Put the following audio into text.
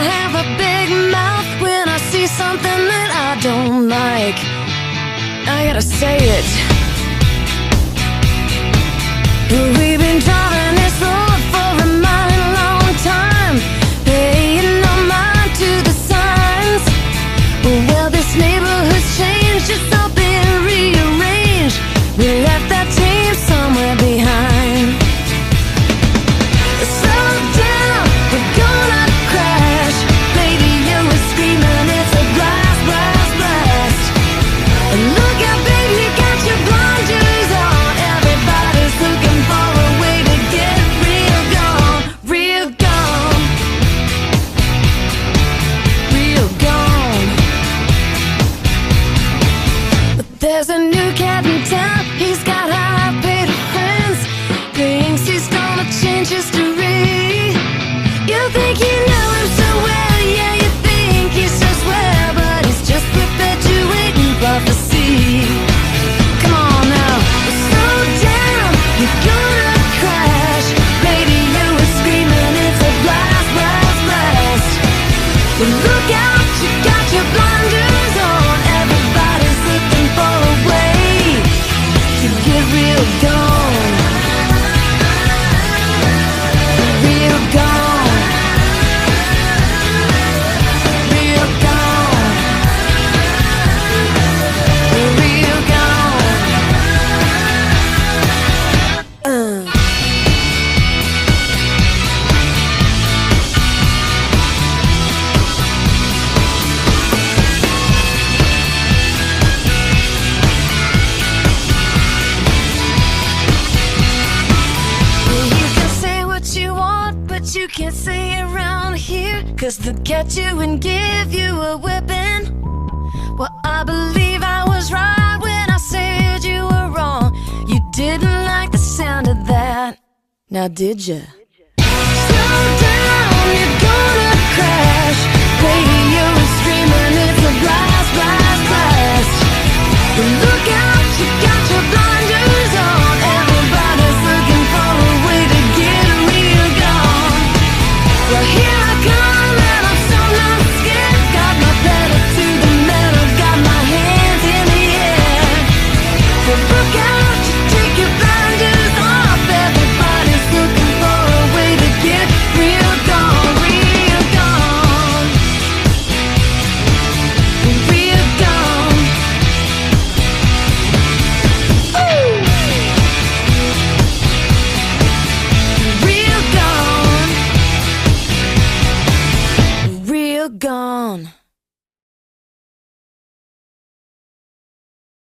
have a big mouth when I see something that I don't like. I gotta say it. We've been driving this road for a mighty long time, paying no mind to the signs. Well, this neighborhood's changed, it's all been rearranged. We left that team somewhere behind. Slow down, we're gonna crash. Lady, you were screaming, it's a blast, blast, blast. And look out, baby, you got your blinders on. Everybody's looking for a way to get real gone, real gone, real gone. But there's a new cat in town, he's got high-paid friends. Thinks he's gonna change history. You think you know him so well, yeah, you think he's so swell, but he's just perpetuating prophecy. Come on now, slow down, you're gonna crash. Lady, you were screaming, it's a blast, blast, blast. Well, look out, you got your blinders on. Everybody's looking for a way to get real gone, real gone, real gone, real gone. You can say what you want, but you can't say it around here, 'cause they'll catch you and give you a whipping. Well, I believe I was right when I said you were wrong. You didn't like the sound of that, now did ya? Slow down, you're gonna crash. Lady, you were screaming, it's a blast, blast, blast. Well, look out, you got your blinders on. Everybody's looking for a way to get real gone. Well, here I come, and I'm so not scared. Got my pedal to the metal, got my hands in the air. Well, look out, you take your blinders off. Everybody's looking for a way to get real gone, real gone, real gone. Ooh. Real gone, real gone.